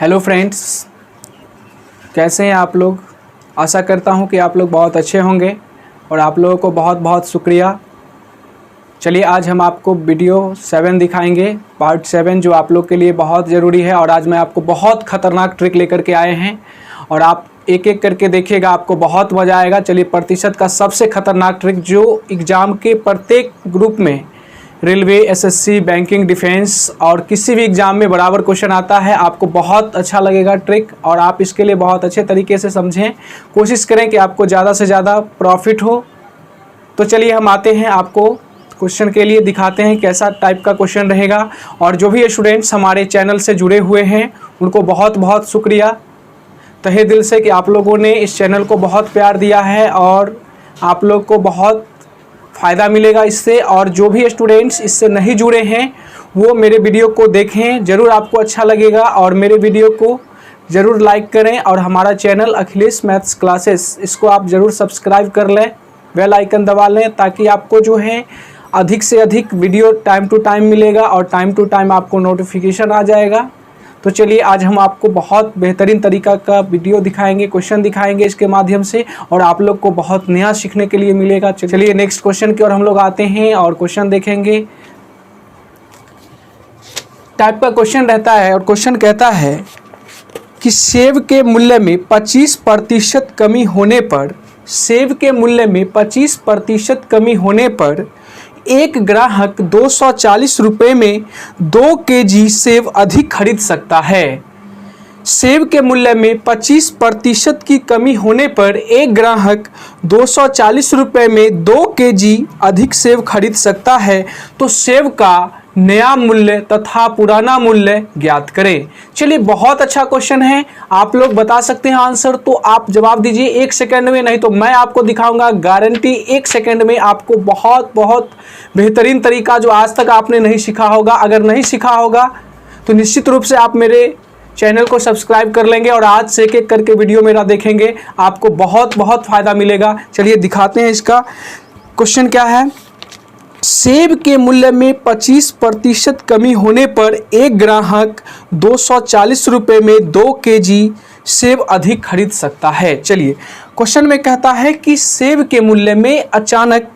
Hello friends, कैसे हैं आप लोग। आशा करता हूं कि आप लोग बहुत अच्छे होंगे और आप लोगों को बहुत बहुत शुक्रिया। चलिए आज हम आपको वीडियो 7 दिखाएंगे, पार्ट 7, जो आप लोग के लिए बहुत ज़रूरी है। और आज मैं आपको बहुत ख़तरनाक ट्रिक लेकर के आए हैं और आप एक एक करके देखिएगा, आपको बहुत मज़ा आएगा। चलिए, प्रतिशत का सबसे ख़तरनाक ट्रिक जो एग्ज़ाम के प्रत्येक ग्रुप में, रेलवे, एसएससी, बैंकिंग, डिफेंस और किसी भी एग्ज़ाम में बराबर क्वेश्चन आता है। आपको बहुत अच्छा लगेगा ट्रिक और आप इसके लिए बहुत अच्छे तरीके से समझें। कोशिश करें कि आपको ज़्यादा से ज़्यादा प्रॉफिट हो। तो चलिए हम आते हैं, आपको क्वेश्चन के लिए दिखाते हैं कैसा टाइप का क्वेश्चन रहेगा। और जो भी स्टूडेंट्स हमारे चैनल से जुड़े हुए हैं उनको बहुत बहुत शुक्रिया तहे दिल से कि आप लोगों ने इस चैनल को बहुत प्यार दिया है और आप लोग को बहुत फ़ायदा मिलेगा इससे। और जो भी स्टूडेंट्स इससे नहीं जुड़े हैं वो मेरे वीडियो को देखें, ज़रूर आपको अच्छा लगेगा। और मेरे वीडियो को ज़रूर लाइक करें और हमारा चैनल अखिलेश मैथ्स क्लासेस, इसको आप ज़रूर सब्सक्राइब कर लें, बेल आइकन दबा लें, ताकि आपको जो है अधिक से अधिक वीडियो टाइम टू टाइम मिलेगा और टाइम टू टाइम आपको नोटिफिकेशन आ जाएगा। तो चलिए आज हम आपको बहुत बेहतरीन तरीका का वीडियो दिखाएंगे, क्वेश्चन दिखाएंगे इसके माध्यम से, और आप लोग को बहुत नया सीखने के लिए मिलेगा। चलिए नेक्स्ट क्वेश्चन की ओर हम लोग आते हैं और क्वेश्चन देखेंगे। टाइप का क्वेश्चन रहता है और क्वेश्चन कहता है कि सेब के मूल्य में 25% कमी होने पर, सेब के मूल्य में 25% कमी होने पर एक ग्राहक 240 रुपये में 2 केजी सेब अधिक खरीद सकता है। सेब के मूल्य में 25% की कमी होने पर एक ग्राहक 240 रुपये में 2 केजी अधिक सेब खरीद सकता है। तो सेब का नया मूल्य तथा पुराना मूल्य ज्ञात करें। चलिए, बहुत अच्छा क्वेश्चन है, आप लोग बता सकते हैं आंसर, तो आप जवाब दीजिए 1 सेकंड में, नहीं तो मैं आपको दिखाऊंगा, गारंटी 1 सेकंड में आपको बहुत बहुत बेहतरीन तरीका जो आज तक आपने नहीं सीखा होगा। अगर नहीं सीखा होगा तो निश्चित रूप से आप मेरे चैनल को सब्सक्राइब कर लेंगे और आज से एक एक करके वीडियो मेरा देखेंगे, आपको बहुत बहुत फ़ायदा मिलेगा। चलिए दिखाते हैं इसका क्वेश्चन क्या है। सेब के मूल्य में 25% कमी होने पर एक ग्राहक 240 रुपये में 2 केजी सेब अधिक खरीद सकता है। चलिए, क्वेश्चन में कहता है कि सेब के मूल्य में अचानक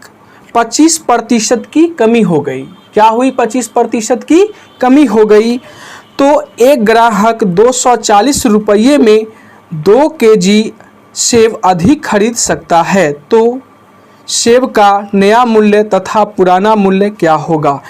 25% की कमी हो गई। क्या हुई? 25% की कमी हो गई। तो एक ग्राहक 240 रुपये में 2 केजी सेब अधिक खरीद सकता है। तो सेब का नया मूल्य तथा पुराना मूल्य क्या होगा?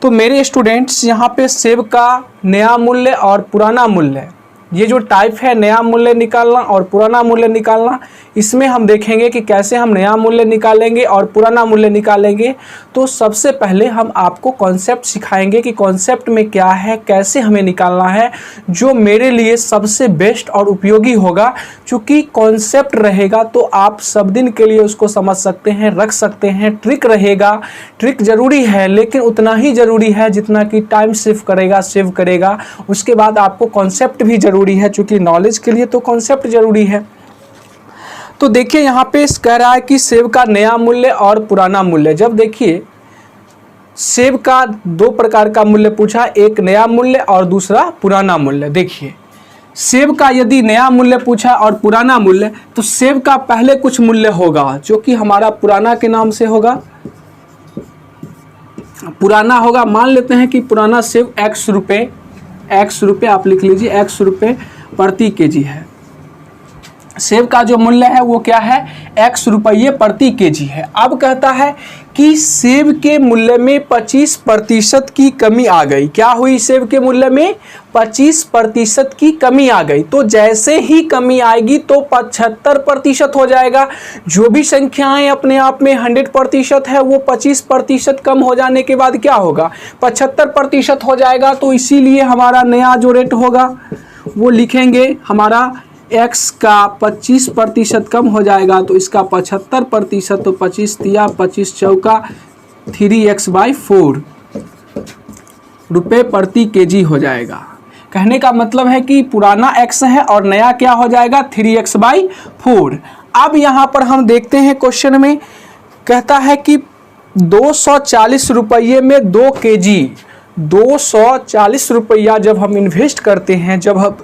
तो मेरे स्टूडेंट्स, यहाँ पे सेब का नया मूल्य और पुराना मूल्य, ये जो टाइप है नया मूल्य निकालना और पुराना मूल्य निकालना, इसमें हम देखेंगे कि कैसे हम नया मूल्य निकालेंगे और पुराना मूल्य निकालेंगे। तो सबसे पहले हम आपको कॉन्सेप्ट सिखाएंगे कि कॉन्सेप्ट में क्या है, कैसे हमें निकालना है, जो मेरे लिए सबसे बेस्ट और उपयोगी होगा। क्योंकि कॉन्सेप्ट रहेगा तो आप सब दिन के लिए उसको समझ सकते हैं, रख सकते हैं। ट्रिक रहेगा, ट्रिक ज़रूरी है लेकिन उतना ही ज़रूरी है जितना कि टाइम सेव करेगा। उसके बाद आपको कॉन्सेप्ट भी ज़रूरी है, क्योंकि नॉलेज के लिए तो कॉन्सेप्ट ज़रूरी है। तो देखिए यहाँ पे कह रहा है कि सेब का नया मूल्य और पुराना मूल्य। जब देखिए सेब का 2 प्रकार का मूल्य पूछा, एक नया मूल्य और दूसरा पुराना मूल्य। देखिए सेब का यदि नया मूल्य पूछा और पुराना मूल्य, तो सेब का पहले कुछ मूल्य होगा जो कि हमारा पुराना के नाम से होगा, पुराना होगा। मान लेते हैं कि पुराना सेब x रुपये आप लिख लीजिए, x रुपये प्रति केजी है। सेब का जो मूल्य है वो क्या है? x रुपये प्रति केजी है। अब कहता है कि सेब के मूल्य में 25% की कमी आ गई। क्या हुई? सेब के मूल्य में 25% की कमी आ गई। तो जैसे ही कमी आएगी तो 75% हो जाएगा। जो भी संख्याएं अपने आप में 100% है, वो 25% कम हो जाने के बाद क्या होगा? 75% हो जाएगा। तो इसीलिए हमारा नया जो रेट होगा वो लिखेंगे, हमारा x का 25% कम हो जाएगा तो इसका 75%, तो 25 तिया 25 चौका 3x/4 रुपये प्रति केजी हो जाएगा। कहने का मतलब है कि पुराना x है और नया क्या हो जाएगा? 3x/4। अब यहाँ पर हम देखते हैं क्वेश्चन में कहता है कि 240 रुपये में 2 केजी, 240 रुपया जब हम इन्वेस्ट करते हैं, जब हम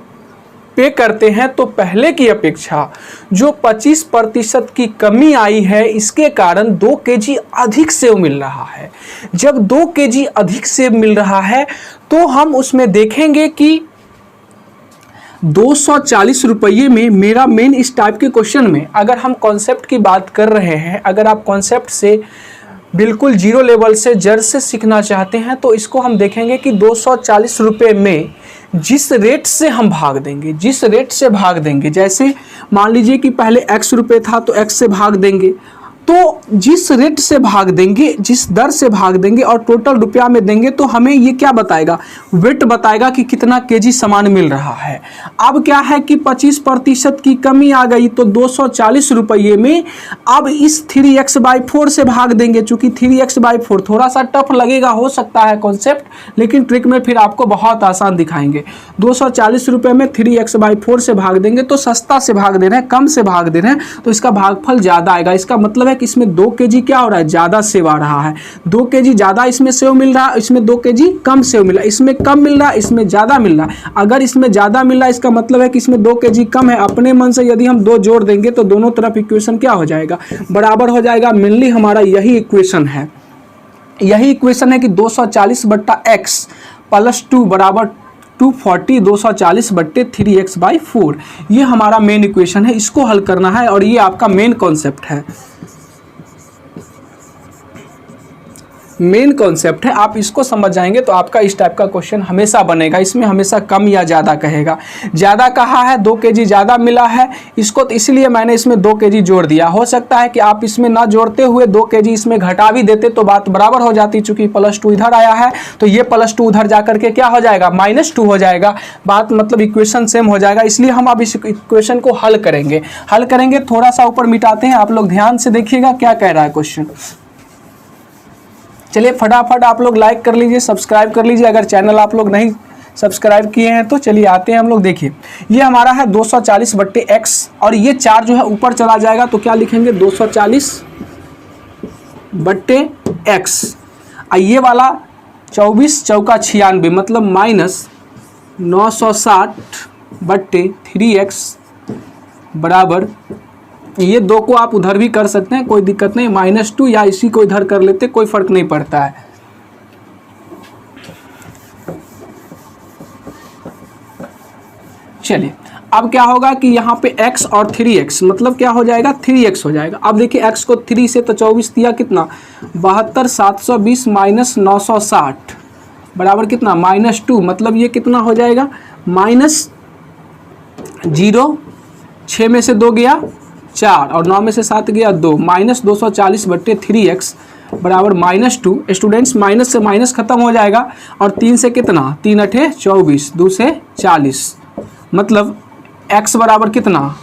पे करते हैं तो पहले की अपेक्षा जो 25% की कमी आई है, इसके कारण 2 केजी अधिक सेव मिल रहा है। जब 2 केजी अधिक सेव मिल रहा है तो हम उसमें देखेंगे कि 240 रुपये में मेरा मेन इस टाइप के क्वेश्चन में, अगर हम कॉन्सेप्ट की बात कर रहे हैं, अगर आप कॉन्सेप्ट से बिल्कुल जीरो लेवल से जड़ से सीखना चाहते हैं तो इसको हम देखेंगे कि 240 रुपये में जिस रेट से हम भाग देंगे, जिस रेट से भाग देंगे, जैसे मान लीजिए कि पहले x रुपये था तो x से भाग देंगे, तो जिस रेट से भाग देंगे, जिस दर से भाग देंगे और टोटल रुपया में देंगे तो हमें ये क्या बताएगा, वेट बताएगा कि कितना केजी सामान मिल रहा है। अब क्या है कि 25% की कमी आ गई तो 240 रुपये में अब इस 3x/4 से भाग देंगे। चूंकि 3x/4 थोड़ा सा टफ लगेगा, हो सकता है कॉन्सेप्ट, लेकिन ट्रिक में फिर आपको बहुत आसान दिखाएंगे। 240 रुपये में 3x/4 से भाग देंगे तो सस्ता से भाग दे रहे हैं, कम से भाग दे रहे हैं, तो इसका भागफल ज़्यादा आएगा। इसका मतलब कि इसमें 2 केजी क्या हो रहा है, ज़्यादा सेव आ रहा है। 2 केजी ज़्यादा इसमें सेव मिल रहा है, इसमें 2 केजी कम सेव मिल रहा है। इसमें कम मिल रहा है, इसमें ज़्यादा मिल रहा है। अगर इसमें ज़्यादा मिल रहा है इसका मतलब है कि इसमें 2 केजी कम है। अपने मन से यदि हम 2 जोड़ देंगे तो दोनों तरफ इक्वेशन क्या हो जाएगा, बराबर हो जाएगा। मेनली हमारा यही इक्वेशन है, यही इक्वेशन है कि 240/x + 2 बराबर 240, 240/3x/4, ये हमारा मेन इक्वेशन है। इसको हल करना है और ये आपका मेन कॉन्सेप्ट है, मेन कॉन्सेप्ट है। आप इसको समझ जाएंगे तो आपका इस टाइप का क्वेश्चन हमेशा बनेगा। इसमें हमेशा कम या ज़्यादा कहेगा। ज़्यादा कहा है, 2 केजी ज़्यादा मिला है इसको, तो इसलिए मैंने इसमें 2 केजी जोड़ दिया। हो सकता है कि आप इसमें ना जोड़ते हुए 2 केजी इसमें घटा भी देते तो बात बराबर हो जाती। चूंकि +2 इधर आया है तो ये +2 उधर जा करके क्या हो जाएगा, -2 हो जाएगा। बात मतलब इक्वेशन सेम हो जाएगा। इसलिए हम अब इस इक्वेशन को हल करेंगे। थोड़ा सा ऊपर मिटाते हैं, आप लोग ध्यान से देखिएगा क्या कह रहा है क्वेश्चन। चलिए फटाफट आप लोग लाइक कर लीजिए, सब्सक्राइब कर लीजिए अगर चैनल आप लोग नहीं सब्सक्राइब किए हैं तो। चलिए आते हैं हम लोग। देखिए ये हमारा है 240/x और ये 4 जो है ऊपर चला जाएगा तो क्या लिखेंगे, 240/x। ये वाला 24 चौका 96 मतलब -960/3x बराबर, ये 2 को आप उधर भी कर सकते हैं, कोई दिक्कत नहीं, -2 या इसी को इधर कर लेते, कोई फर्क नहीं पड़ता है। चलिए अब क्या होगा कि यहाँ पे x और 3x मतलब क्या हो जाएगा, 3x हो जाएगा। अब देखिए x को 3 से तो 24 दिया कितना, 72,720 - 960 बराबर कितना, -2 मतलब ये कितना हो जाएगा, -0, 6 में से 2 गया 4 और 9 में से 7 गया 2, -240/3x बराबर -2। स्टूडेंट्स माइनस से माइनस खत्म हो जाएगा और 3 से कितना, 3 अठे 24, 2 से 40 मतलब x बराबर कितना,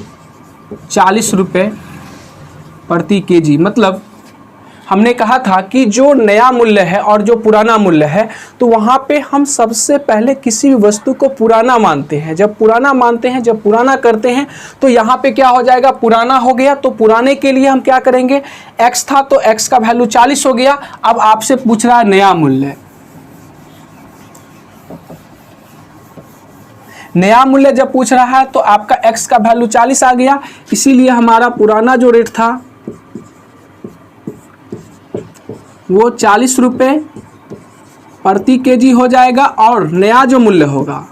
40 रुपये प्रति केजी। मतलब हमने कहा था कि जो नया मूल्य है और जो पुराना मूल्य है तो वहाँ पे हम सबसे पहले किसी भी वस्तु को पुराना मानते हैं। जब पुराना मानते हैं, जब पुराना करते हैं तो यहाँ पे क्या हो जाएगा, पुराना हो गया। तो पुराने के लिए हम क्या करेंगे, x था तो x का वैल्यू 40 हो गया। अब आपसे पूछ रहा है नया मूल्य, नया मूल्य जब पूछ रहा है तो आपका x का वैल्यू 40 आ गया। इसीलिए हमारा पुराना जो रेट था वो 40 रुपये प्रति केजी हो जाएगा और नया जो मूल्य होगा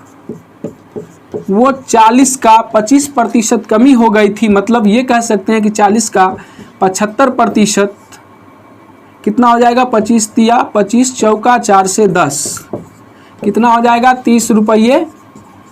वो 40 का 25% कमी हो गई थी। मतलब ये कह सकते हैं कि 40 का 75% कितना हो जाएगा, 25 तिया 25 चौका 4 से 10 कितना हो जाएगा, 30 रुपये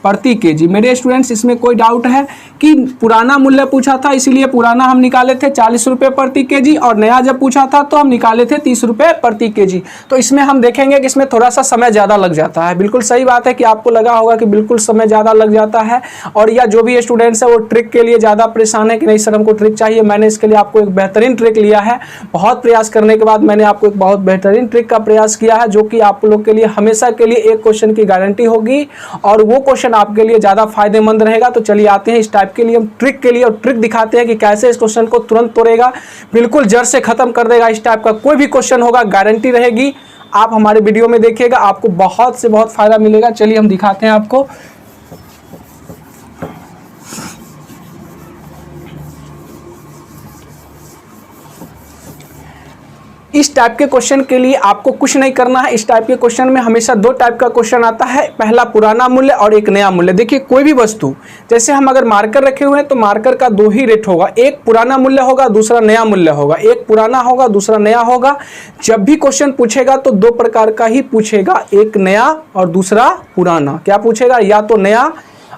प्रति केजी। मेरे स्टूडेंट्स इसमें कोई डाउट है कि पुराना मूल्य पूछा था इसीलिए पुराना हम निकाले थे 40 रुपये प्रति केजी और नया जब पूछा था तो हम निकाले थे 30 रुपये प्रति केजी। तो इसमें हम देखेंगे कि इसमें थोड़ा सा समय ज़्यादा लग जाता है। बिल्कुल सही बात है कि आपको लगा होगा कि बिल्कुल समय ज़्यादा लग जाता है और या जो भी स्टूडेंट्स है वो ट्रिक के लिए ज़्यादा परेशान है कि नहीं सर हमको ट्रिक चाहिए। मैंने इसके लिए आपको एक बेहतरीन ट्रिक लिया है। बहुत प्रयास करने के बाद मैंने आपको एक बहुत बेहतरीन ट्रिक का प्रयास किया है जो कि आप लोग के लिए हमेशा के लिए एक क्वेश्चन की गारंटी होगी और वो क्वेश्चन आपके लिए ज़्यादा फायदेमंद रहेगा। तो चलिए आते हैं इस टाइप के लिए हम ट्रिक के लिए और ट्रिक दिखाते हैं कि कैसे इस क्वेश्चन को तुरंत तोड़ेगा, बिल्कुल जड़ से खत्म कर देगा। इस टाइप का कोई भी क्वेश्चन होगा गारंटी रहेगी। आप हमारे वीडियो में देखिएगा, आपको बहुत से बहुत फायदा मिलेगा। चलिए हम दिखाते हैं आपको। इस टाइप के क्वेश्चन के लिए आपको कुछ नहीं करना है। इस टाइप के क्वेश्चन में हमेशा दो टाइप का क्वेश्चन आता है, पहला पुराना मूल्य और एक नया मूल्य। देखिए कोई भी वस्तु, जैसे हम अगर मार्कर रखे हुए हैं तो मार्कर का दो ही रेट होगा, एक पुराना मूल्य होगा, दूसरा नया मूल्य होगा, एक पुराना होगा, दूसरा नया होगा। जब भी क्वेश्चन पूछेगा तो दो प्रकार का ही पूछेगा, एक नया और दूसरा पुराना। क्या पूछेगा? या तो नया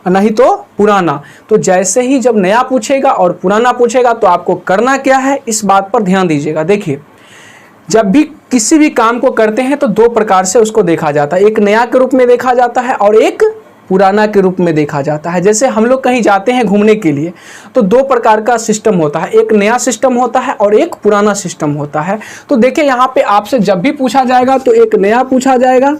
नहीं तो पुराना। तो जैसे ही जब नया पूछेगा और पुराना पूछेगा तो आपको करना क्या है, इस बात पर ध्यान दीजिएगा। देखिए जब भी किसी भी काम को करते हैं तो दो प्रकार से उसको देखा जाता है, एक नया के रूप में देखा जाता है और एक पुराना के रूप में देखा जाता है। जैसे हम लोग कहीं जाते हैं घूमने के लिए तो दो प्रकार का सिस्टम होता है, एक नया सिस्टम होता है और एक पुराना सिस्टम होता है। तो देखिए यहाँ पे आपसे जब भी पूछा जाएगा तो एक नया पूछा जाएगा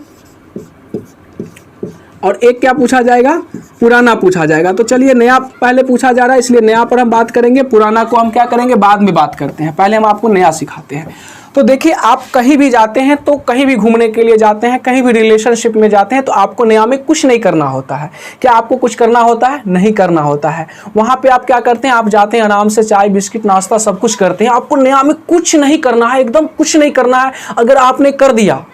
और एक क्या पूछा जाएगा? पुराना पूछा जाएगा। तो चलिए नया पहले पूछा जा रहा है इसलिए नया पर हम बात करेंगे, पुराना को हम क्या करेंगे? बाद में बात करते हैं, पहले हम आपको नया सिखाते हैं। तो देखिए आप कहीं भी जाते हैं, तो कहीं भी घूमने के लिए जाते हैं, कहीं भी रिलेशनशिप में जाते हैं तो आपको नया में कुछ नहीं करना होता है। क्या आपको कुछ करना होता है? नहीं करना होता है। वहाँ पे आप क्या करते हैं? आप जाते हैं आराम से, चाय बिस्किट नाश्ता सब कुछ करते हैं। आपको नया में कुछ नहीं करना है, एकदम कुछ नहीं करना है। अगर आपने कर दिया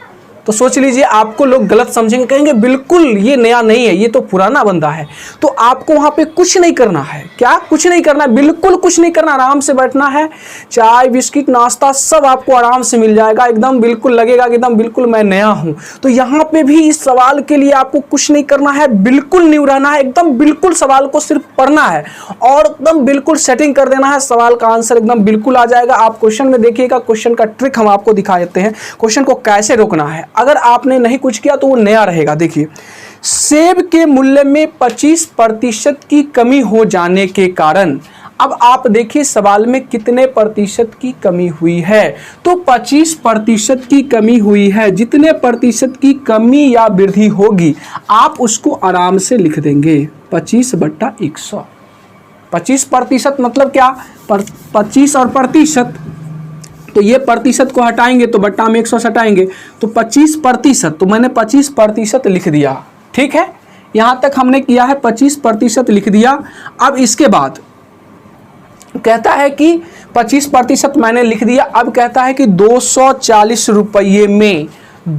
तो सोच लीजिए आपको लोग गलत समझेंगे, कहेंगे बिल्कुल ये नया नहीं है, ये तो पुराना बंदा है। तो आपको वहाँ पे कुछ नहीं करना है। क्या? कुछ नहीं करना है, बिल्कुल कुछ नहीं करना, आराम से बैठना है। चाय बिस्किट नाश्ता सब आपको आराम से मिल जाएगा, एकदम बिल्कुल लगेगा कि एकदम बिल्कुल मैं नया हूँ। तो यहाँ पे भी इस सवाल के लिए आपको कुछ नहीं करना है, बिल्कुल न्यू रहना है, एकदम बिल्कुल सवाल को सिर्फ पढ़ना है और एकदम बिल्कुल सेटिंग कर देना है, सवाल का आंसर एकदम बिल्कुल आ जाएगा। आप क्वेश्चन में देखिएगा, क्वेश्चन का ट्रिक हम आपको दिखा देते हैं, क्वेश्चन को कैसे रोकना है। अगर आपने नहीं कुछ किया तो वो नया रहेगा। देखिए सेब के मूल्य में 25% की कमी हो जाने के कारण, अब आप देखिए सवाल में कितने प्रतिशत की कमी हुई है? तो 25% की कमी हुई है। जितने प्रतिशत की कमी या वृद्धि होगी आप उसको आराम से लिख देंगे 25/100। 25% मतलब क्या? 25 और प्रतिशत, तो ये प्रतिशत को हटाएंगे तो बट्टा में 100 हटाएंगे तो 25%। तो मैंने 25% लिख दिया, ठीक है। यहाँ तक हमने किया है, 25% लिख दिया। अब इसके बाद कहता है कि 25% मैंने लिख दिया। अब कहता है कि 240 रुपये में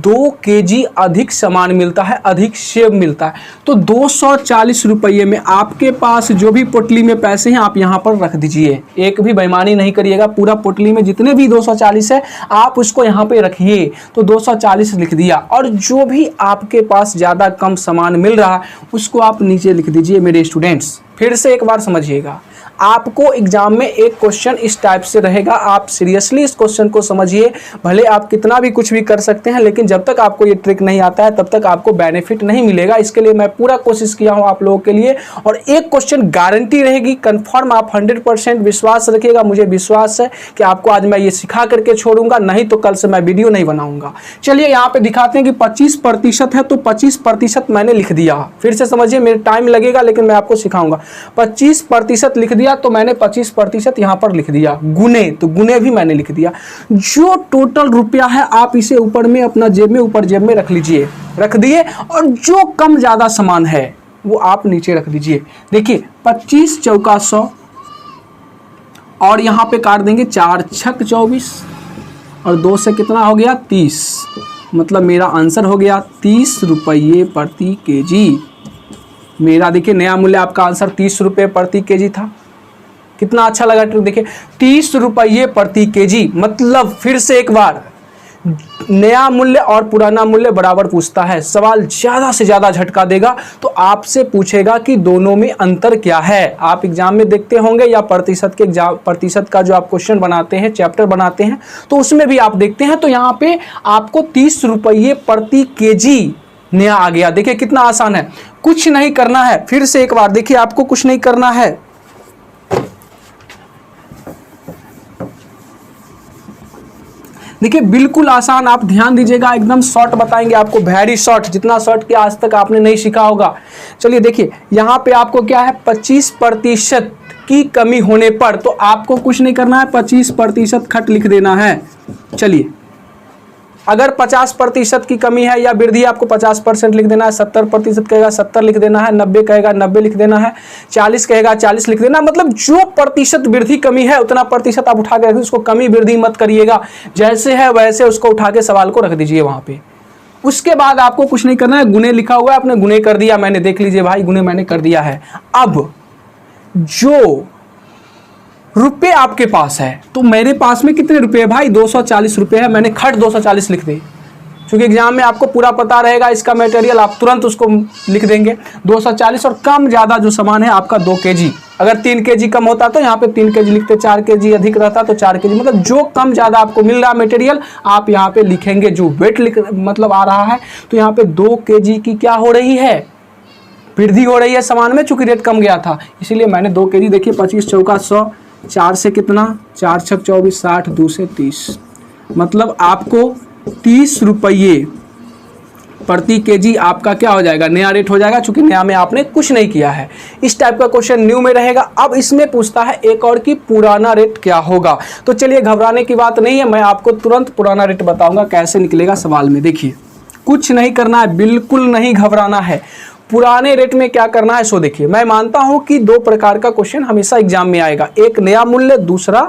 2 केजी अधिक सामान मिलता है, अधिक सेब मिलता है। तो 240 रुपये में आपके पास जो भी पोटली में पैसे हैं आप यहाँ पर रख दीजिए, एक भी बेईमानी नहीं करिएगा। पूरा पोटली में जितने भी 240 है आप उसको यहाँ पे रखिए। तो 240 लिख दिया और जो भी आपके पास ज़्यादा कम सामान मिल रहा है उसको आप नीचे लिख दीजिए। मेरे स्टूडेंट्स फिर से एक बार समझिएगा, आपको एग्जाम में एक क्वेश्चन इस टाइप से रहेगा, आप सीरियसली इस क्वेश्चन को समझिए। भले आप कितना भी कुछ भी कर सकते हैं लेकिन जब तक आपको ये ट्रिक नहीं आता है तब तक आपको बेनिफिट नहीं मिलेगा। इसके लिए मैं पूरा कोशिश किया हूँ आप लोगों के लिए और एक क्वेश्चन गारंटी रहेगी, कंफर्म आप 100% विश्वास रखिएगा। मुझे विश्वास है कि आपको आज मैं ये सिखा करके छोड़ूंगा, नहीं तो कल से मैं वीडियो नहीं बनाऊंगा। चलिए यहाँ पे दिखाते हैं कि 25% है तो 25% मैंने लिख दिया। फिर से समझिए, मेरे टाइम लगेगा लेकिन मैं आपको सिखाऊंगा। 25% लिख दिया तो मैंने 25% यहां पर लिख दिया। गुने, तो गुने भी मैंने लिख दिया। जो टोटल रुपया है आप इसे ऊपर में अपना जेब में, ऊपर जेब में रख लीजिए, रख दिए। और जो कम ज्यादा सामान है वो आप नीचे रख दीजिए। देखिए 25 चौका 100 और यहां पे काट देंगे 4 छक 24 और 2 से कितना हो गया? 30। मतलब मेरा आंसर हो गया 30 रुपये प्रति केजी। मेरा देखिए नया मूल्य आपका आंसर 30 रुपये प्रति केजी था। कितना अच्छा लगा ट्रिक। देखिए 30 रुपये प्रति केजी, मतलब फिर से एक बार नया मूल्य और पुराना मूल्य बराबर पूछता है। सवाल ज़्यादा से ज़्यादा झटका देगा तो आपसे पूछेगा कि दोनों में अंतर क्या है। आप एग्जाम में देखते होंगे या प्रतिशत का जो आप क्वेश्चन बनाते हैं, चैप्टर बनाते हैं, तो उसमें भी आप देखते हैं। तो यहाँ पे आपको 30 रुपये प्रति केजी नया आ गया। देखिए कितना आसान है, कुछ नहीं करना है। फिर से एक बार देखिए, आपको कुछ नहीं करना है। देखिए बिल्कुल आसान, आप ध्यान दीजिएगा, एकदम शॉर्ट बताएंगे आपको, वेरी शॉर्ट, जितना शॉर्ट कि आज तक आपने नहीं सीखा होगा। चलिए देखिए यहाँ पे आपको क्या है, 25% की कमी होने पर, तो आपको कुछ नहीं करना है, 25% खट लिख देना है। चलिए अगर 50% की कमी है या वृद्धि, आपको 50% लिख देना है, 70% कहेगा 70 लिख देना है, 90 कहेगा 90 लिख देना है, 40 कहेगा 40 लिख देना। मतलब जो प्रतिशत वृद्धि कमी है उतना प्रतिशत आप उठा के रखिए, उसको कमी वृद्धि मत करिएगा, जैसे है वैसे उसको उठा के सवाल को रख दीजिए वहाँ पे। उसके बाद आपको कुछ नहीं करना है, गुने लिखा हुआ है, आपने गुने कर दिया, मैंने देख लीजिए भाई गुने मैंने कर दिया है। अब जो रुपए आपके पास है, तो मेरे पास में कितने रुपए है भाई, 240 रुपए है, मैंने खट 240 लिख दे, क्योंकि एग्जाम में आपको पूरा पता रहेगा इसका मटेरियल, आप तुरंत उसको लिख देंगे 240। और कम ज़्यादा जो सामान है आपका 2 kg, अगर 3 kg कम होता तो यहाँ पे 3 kg लिखते, 4 kg अधिक रहता तो 4 kg, मतलब जो कम ज़्यादा आपको मिल रहा मटेरियल आप यहाँ पे लिखेंगे। जो वेट मतलब आ रहा है, तो यहाँ पे 2 kg की क्या हो रही है, वृद्धि हो रही है सामान में, चूंकि रेट कम गया था, इसीलिए मैंने 2 kg। देखिए 25 चौका 100, 4 से कितना, 4 छक 24, 60, 2 से 30, मतलब आपको 30 रुपये प्रति केजी आपका क्या हो जाएगा, नया रेट हो जाएगा, चूंकि नया में आपने कुछ नहीं किया है। इस टाइप का क्वेश्चन न्यू में रहेगा। अब इसमें पूछता है एक और कि पुराना रेट क्या होगा। तो चलिए घबराने की बात नहीं है, मैं आपको तुरंत पुराना रेट बताऊंगा कैसे निकलेगा सवाल में। देखिए कुछ नहीं करना है, बिल्कुल नहीं घबराना है। पुराने रेट में क्या करना है सो देखिए, मैं मानता हूं कि 2 प्रकार का क्वेश्चन हमेशा एग्जाम में आएगा, एक नया मूल्य दूसरा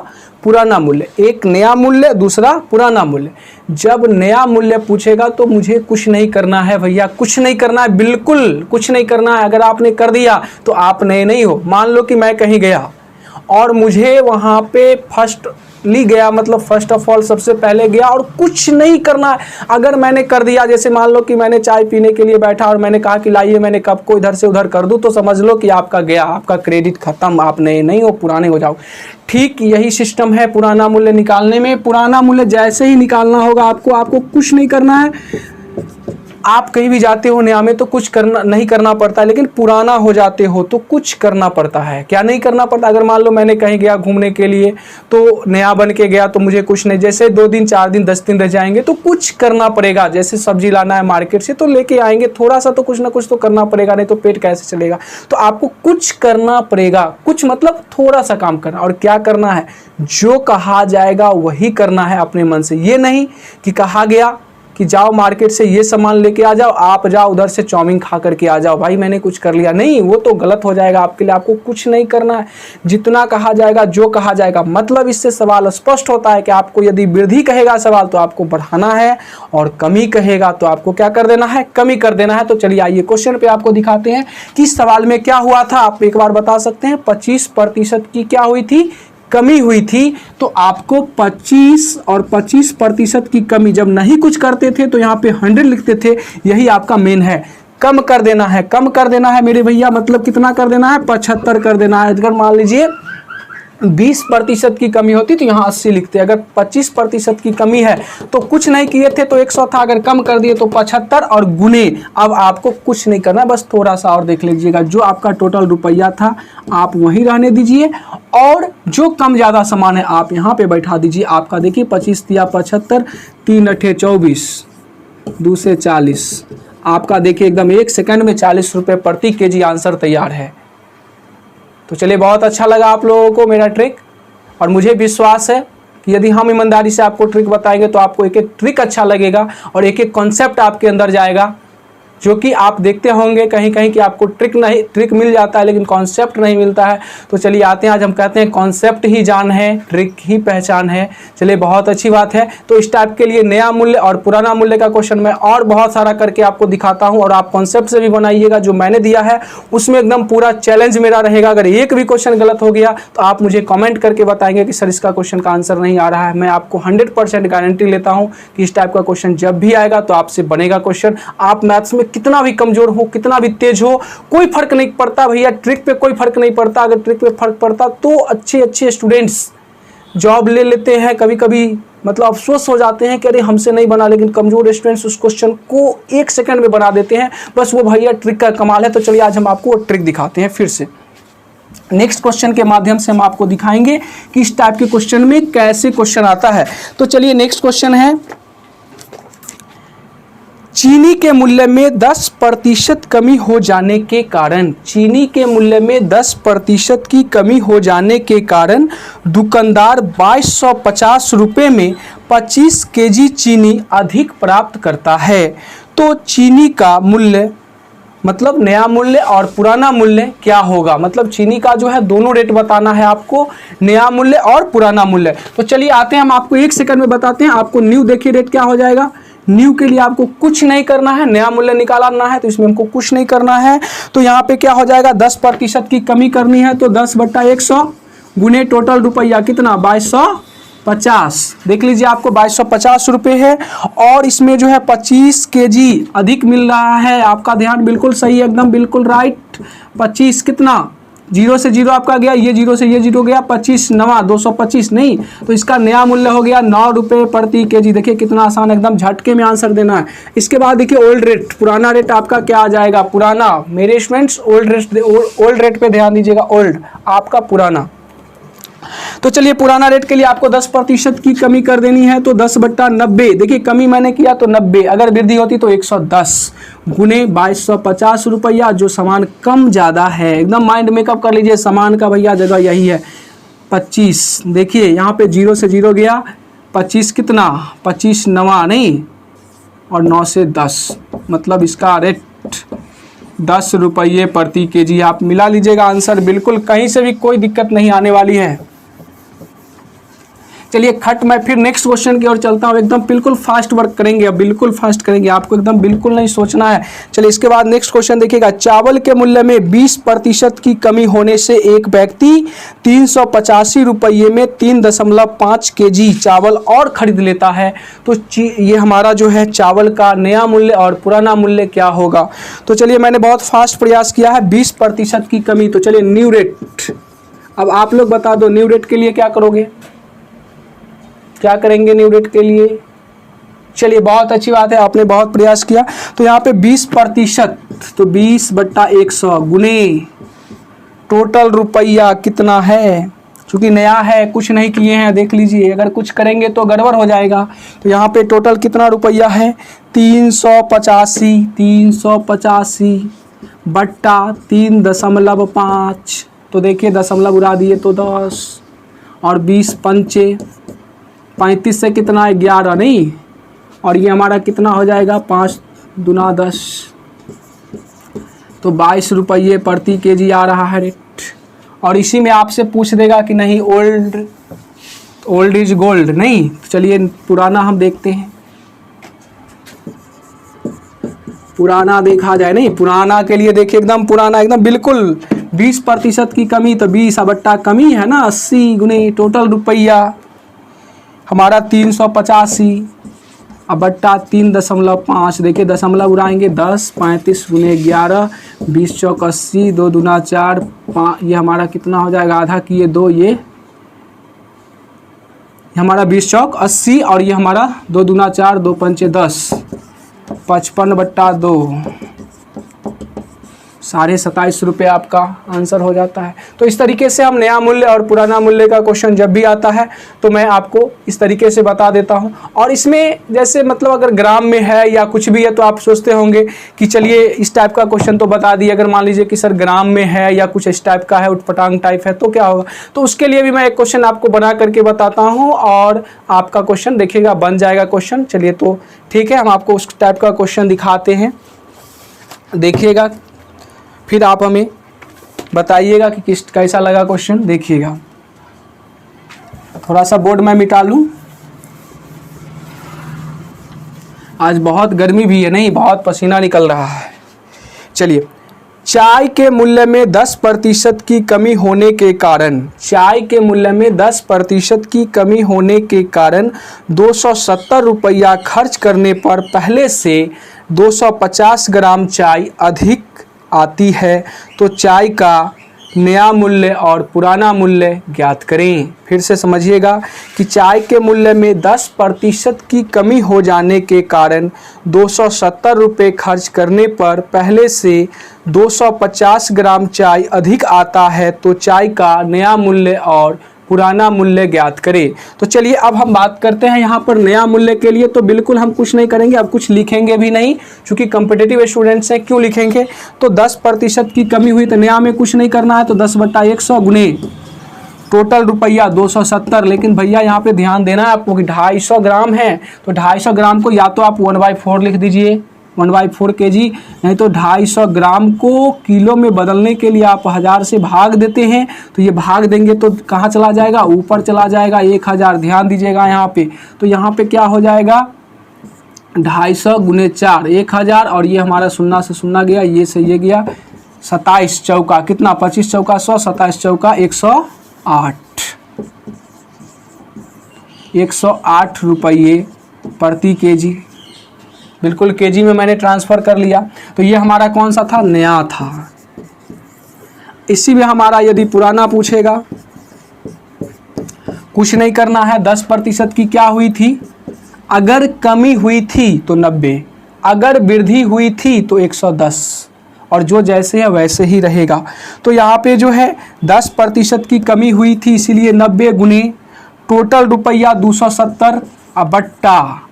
पुराना मूल्य, एक नया मूल्य दूसरा पुराना मूल्य। जब नया मूल्य पूछेगा तो मुझे कुछ नहीं करना है भैया, कुछ नहीं करना है, बिल्कुल कुछ नहीं करना है। अगर आपने कर दिया तो आप नए नहीं हो। मान लो कि मैं कहीं गया और मुझे वहाँ पे फर्स्टली गया, मतलब फर्स्ट ऑफ ऑल सबसे पहले गया और कुछ नहीं करना है। अगर मैंने कर दिया, जैसे मान लो कि मैंने चाय पीने के लिए बैठा और मैंने कहा कि लाइए मैंने कप को इधर से उधर कर दूं, तो समझ लो कि आपका गया, आपका क्रेडिट खत्म, आप नए नहीं हो, पुराने हो जाओ। ठीक यही सिस्टम है पुराना मूल्य निकालने में। पुराना मूल्य जैसे ही निकालना होगा आपको कुछ नहीं करना है। आप कहीं भी जाते हो नया में तो कुछ करना नहीं करना पड़ता है, लेकिन पुराना हो जाते हो तो कुछ करना पड़ता है। क्या नहीं करना पड़ता, अगर मान लो मैंने कहीं गया घूमने के लिए तो नया बन के गया तो मुझे कुछ नहीं, जैसे 2 दिन 4 दिन 10 दिन रह जाएंगे तो कुछ करना पड़ेगा। जैसे सब्जी लाना है मार्केट से तो लेके आएंगे, थोड़ा सा तो कुछ ना कुछ तो करना पड़ेगा, नहीं तो पेट कैसे चलेगा। तो आपको कुछ करना पड़ेगा, कुछ मतलब थोड़ा सा काम करना। और क्या करना है, जो कहा जाएगा वही करना है अपने मन से। ये नहीं कि कहा गया कि जाओ मार्केट से ये सामान लेके आ जाओ, आप जाओ उधर से चाउमीन खा करके आ जाओ, भाई मैंने कुछ कर लिया, नहीं, वो तो गलत हो जाएगा आपके लिए। आपको कुछ नहीं करना है, जितना कहा जाएगा, जो कहा जाएगा। मतलब इससे सवाल स्पष्ट होता है कि आपको यदि वृद्धि कहेगा सवाल तो आपको बढ़ाना है, और कमी कहेगा तो आपको क्या कर देना है, कमी कर देना है। तो चलिए आइए क्वेश्चन पे आपको दिखाते हैं कि इस सवाल में क्या हुआ था। आप एक बार बता सकते हैं, 25% की क्या हुई थी, कमी हुई थी। तो आपको 25 और 25% की कमी, जब नहीं कुछ करते थे तो यहाँ पे 100 लिखते थे, यही आपका मेन है। कम कर देना है, कम कर देना है मेरे भैया, मतलब कितना कर देना है, 75 कर देना है। अगर मान लीजिए 20% की कमी होती तो यहाँ 80 लिखते। अगर 25% की कमी है तो कुछ नहीं किए थे तो 100 था, अगर कम कर दिए तो 75 और गुने। अब आपको कुछ नहीं करना, बस थोड़ा सा और देख लीजिएगा, जो आपका टोटल रुपया था आप वहीं रहने दीजिए, और जो कम ज़्यादा सामान है आप यहाँ पे बैठा दीजिए। आपका देखिए 25 दिया 75, 3 अठे 24, 2 से 40, आपका देखिए एकदम 1 सेकंड में 40 रुपये प्रति केजी आंसर तैयार है। तो चलिए बहुत अच्छा लगा आप लोगों को मेरा ट्रिक, और मुझे विश्वास है कि यदि हम ईमानदारी से आपको ट्रिक बताएंगे तो आपको एक एक ट्रिक अच्छा लगेगा और एक एक कॉन्सेप्ट आपके अंदर जाएगा, जो कि आप देखते होंगे कहीं कहीं कि आपको ट्रिक मिल जाता है लेकिन कॉन्सेप्ट नहीं मिलता है। तो चलिए आते हैं, आज हम कहते हैं कॉन्सेप्ट ही जान है, ट्रिक ही पहचान है। चलिए बहुत अच्छी बात है। तो इस टाइप के लिए नया मूल्य और पुराना मूल्य का क्वेश्चन मैं और बहुत सारा करके आपको दिखाता हूं, और आप कॉन्सेप्ट से भी बनाइएगा। जो मैंने दिया है उसमें एकदम पूरा चैलेंज मेरा रहेगा। अगर एक भी क्वेश्चन गलत हो गया तो आप मुझे कॉमेंट करके बताएंगे कि सर इसका क्वेश्चन का आंसर नहीं आ रहा है। मैं आपको 100% गारंटी लेता हूँ कि इस टाइप का क्वेश्चन जब भी आएगा तो आपसे बनेगा क्वेश्चन। आप मैथ्स में कितना भी कमजोर हो, कितना भी तेज हो, कोई फर्क नहीं पड़ता भैया, ट्रिक पे कोई फर्क नहीं पड़ता। अगर ट्रिक पे फर्क पड़ता तो अच्छे अच्छे स्टूडेंट्स जॉब ले लेते हैं, कभी कभी मतलब अफसोस हो जाते हैं कि अरे हमसे नहीं बना, लेकिन कमजोर स्टूडेंट्स उस क्वेश्चन को 1 सेकंड में बना देते हैं। बस वो भैया ट्रिक का कमाल है। तो चलिए आज हम आपको वो ट्रिक दिखाते हैं फिर से। नेक्स्ट क्वेश्चन के माध्यम से हम आपको दिखाएंगे कि इस टाइप के क्वेश्चन में कैसे क्वेश्चन आता है। तो चलिए नेक्स्ट क्वेश्चन है, चीनी के मूल्य में 10% कमी हो जाने के कारण, चीनी के मूल्य में 10% की कमी हो जाने के कारण दुकानदार 2250 रुपये में 25 केजी चीनी अधिक प्राप्त करता है, तो चीनी का मूल्य मतलब नया मूल्य और पुराना मूल्य क्या होगा। मतलब चीनी का जो है दोनों रेट बताना है आपको, नया मूल्य और पुराना मूल्य। तो चलिए आते हैं, हम आपको 1 सेकंड में बताते हैं। आपको न्यू देखिए रेट क्या हो जाएगा। न्यू के लिए आपको कुछ नहीं करना है, नया मूल्य निकालना है, तो इसमें हमको कुछ नहीं करना है। तो यहाँ पे क्या हो जाएगा, 10% की कमी करनी है, तो 10/100 गुने टोटल रुपया कितना 2250। देख लीजिए आपको 2250 रुपये है, और इसमें जो है 25 केजी अधिक मिल रहा है। आपका ध्यान बिल्कुल सही है, एकदम बिल्कुल राइट। 25 कितना, 0 से 0 आपका गया, ये 0 से ये 0 गया, 25 नवा 225 नहीं, तो इसका नया मूल्य हो गया 9 रुपये प्रति केजी। देखिए कितना आसान, एकदम झटके में आंसर देना है। इसके बाद देखिए ओल्ड रेट, पुराना रेट आपका क्या आ जाएगा, पुराना। मेरे स्टूडेंट्स ओल्ड रेट पे ध्यान दीजिएगा, ओल्ड आपका पुराना। तो चलिए पुराना रेट के लिए आपको 10% की कमी कर देनी है, तो 10/90। देखिए कमी मैंने किया तो 90, अगर वृद्धि होती तो 110 गुने 2250 रुपया, जो सामान कम ज़्यादा है। एकदम माइंड मेकअप कर लीजिए, सामान का भैया जगह यही है 25। देखिए यहाँ पे 0 से 0 गया, 25 कितना, 25 नवा नहीं, और 9 से 10, मतलब इसका रेट 10 रुपये प्रति केजी। आप मिला लीजिएगा आंसर, बिल्कुल कहीं से भी कोई दिक्कत नहीं आने वाली है। चलिए खट मैं फिर नेक्स्ट क्वेश्चन की ओर चलता हूँ। एकदम बिल्कुल फास्ट वर्क करेंगे, अब बिल्कुल फास्ट करेंगे, आपको एकदम बिल्कुल नहीं सोचना है। चलिए इसके बाद नेक्स्ट क्वेश्चन देखिएगा। चावल के मूल्य में 20% की कमी होने से एक व्यक्ति 385 रुपये में 3.5 केजी चावल और खरीद लेता है, तो ये हमारा जो है चावल का नया मूल्य और पुराना मूल्य क्या होगा। तो चलिए मैंने बहुत फास्ट प्रयास किया है, 20% की कमी। तो चलिए न्यू रेट, अब आप लोग बता दो न्यू रेट के लिए क्या करोगे, क्या करेंगे न्यू रेट के लिए। चलिए बहुत अच्छी बात है, आपने बहुत प्रयास किया। तो यहाँ पे 20%, तो 20/100 गुने टोटल रुपया कितना है, चूंकि नया है कुछ नहीं किए हैं। देख लीजिए अगर कुछ करेंगे तो गड़बड़ हो जाएगा। तो यहाँ पे टोटल कितना रुपया है, 385 बट्टा 3.5। तो देखिए दशमलव उड़ा दिए तो 10, और 20 पंचे 35 से कितना है 11 नहीं, और ये हमारा कितना हो जाएगा 5 दूना 10, तो 22 रुपये प्रति केजी आ रहा है रेट। और इसी में आपसे पूछ देगा कि नहीं ओल्ड इज गोल्ड नहीं। तो चलिए पुराना हम देखते हैं, पुराना देखा जाए नहीं, पुराना के लिए देखिए एकदम पुराना, एकदम बिल्कुल 20% की कमी, तो 20 बट्टा कमी है ना 80 गुने टोटल रुपया हमारा 385 अब बट्टा 3.5। देखिए दशमलव उड़ाएंगे 10, 35 गुने 11, 20 चौक 80, 2 दूना 4, 5, ये हमारा कितना हो जाएगा, आधा किए 2, ये हमारा 20 चौक 80, और ये हमारा 2 दूना 4, 2 पंचे 10, 55/2, 27.5 रुपये आपका आंसर हो जाता है। तो इस तरीके से हम नया मूल्य और पुराना मूल्य का क्वेश्चन जब भी आता है तो मैं आपको इस तरीके से बता देता हूं। और इसमें जैसे मतलब अगर ग्राम में है या कुछ भी है तो आप सोचते होंगे कि चलिए इस टाइप का क्वेश्चन तो बता दिए, अगर मान लीजिए कि सर ग्राम में है या कुछ इस टाइप का है, उटपटांग टाइप है, तो क्या होगा। तो उसके लिए भी मैं एक क्वेश्चन आपको बना करके बताता हूँ और आपका क्वेश्चन देखिएगा बन जाएगा क्वेश्चन। चलिए तो ठीक है, हम आपको उस टाइप का क्वेश्चन दिखाते हैं, देखिएगा, फिर आप हमें बताइएगा कि कैसा लगा क्वेश्चन। देखिएगा थोड़ा सा बोर्ड मैं मिटा लूं, आज बहुत गर्मी भी है नहीं, बहुत पसीना निकल रहा है। चलिए, चाय के मूल्य में 10% की कमी होने के कारण, चाय के मूल्य में 10% की कमी होने के कारण 270 रुपया खर्च करने पर पहले से 250 ग्राम चाय अधिक आती है, तो चाय का नया मूल्य और पुराना मूल्य ज्ञात करें। फिर से समझिएगा कि चाय के मूल्य में 10% की कमी हो जाने के कारण 270 रुपये खर्च करने पर पहले से 250 ग्राम चाय अधिक आता है, तो चाय का नया मूल्य और पुराना मूल्य ज्ञात करें। तो चलिए अब हम बात करते हैं यहाँ पर नया मूल्य के लिए। तो बिल्कुल हम कुछ नहीं करेंगे, अब कुछ लिखेंगे भी नहीं, क्योंकि कॉम्पिटिटिव स्टूडेंट्स हैं, क्यों लिखेंगे। तो 10% की कमी हुई तो नया में कुछ नहीं करना है, तो 10/100 गुने टोटल रुपया 270। लेकिन भैया यहाँ पे ध्यान देना है आपको कि 250 ग्राम है, तो 250 ग्राम को या तो आप 1/4 लिख दीजिए, 1/4 kg, नहीं तो 250 ग्राम को किलो में बदलने के लिए आप 1000 से भाग देते हैं, तो ये भाग देंगे तो कहाँ चला जाएगा, ऊपर चला जाएगा 1000। ध्यान दीजिएगा यहाँ पे, तो यहाँ पे क्या हो जाएगा 250 गुने 4 1000, और ये हमारा 0 से 0 गया, ये से ये गया, 27 चौका कितना, 25 चौका 100, 27 चौका 108, 108 रुपये प्रति केजी। बिल्कुल केजी में मैंने ट्रांसफ़र कर लिया। तो ये हमारा कौन सा था, नया था। इसी में हमारा यदि पुराना पूछेगा, कुछ नहीं करना है, 10% की क्या हुई थी, अगर कमी हुई थी तो 90, अगर वृद्धि हुई थी तो 110, और जो जैसे है वैसे ही रहेगा। तो यहाँ पे जो है 10% की कमी हुई थी, इसीलिए 90 गुने टोटल रुपया 270 बट्टा,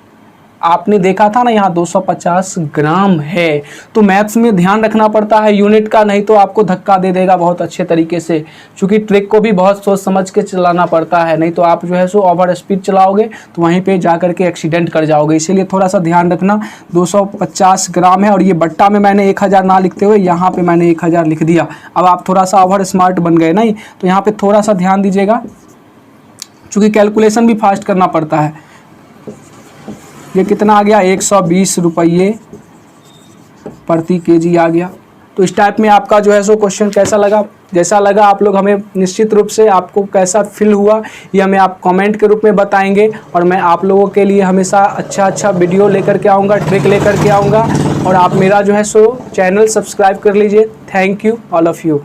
आपने देखा था ना यहाँ 250 ग्राम है। तो मैथ्स में ध्यान रखना पड़ता है यूनिट का, नहीं तो आपको धक्का दे देगा बहुत अच्छे तरीके से, क्योंकि ट्रिक को भी बहुत सोच समझ के चलाना पड़ता है, नहीं तो आप जो है सो ओवर स्पीड चलाओगे तो वहीं पे जा कर के एक्सीडेंट कर जाओगे। इसीलिए थोड़ा सा ध्यान रखना, 250 ग्राम है, और ये बट्टा में मैंने 1000 ना लिखते हुए यहाँ पर मैंने 1000 लिख दिया। अब आप थोड़ा सा ओवर स्मार्ट बन गए नहीं, तो यहाँ पर थोड़ा सा ध्यान दीजिएगा, चूँकि कैलकुलेशन भी फास्ट करना पड़ता है। ये कितना आ गया, 120 रुपये प्रति केजी आ गया। तो इस टाइप में आपका जो है सो क्वेश्चन कैसा लगा, जैसा लगा आप लोग हमें निश्चित रूप से आपको कैसा फील हुआ ये हमें आप कमेंट के रूप में बताएंगे, और मैं आप लोगों के लिए हमेशा अच्छा वीडियो लेकर के आऊँगा, ट्रिक लेकर के आऊँगा। और आप मेरा जो है सो चैनल सब्सक्राइब कर लीजिए। Thank you all of you.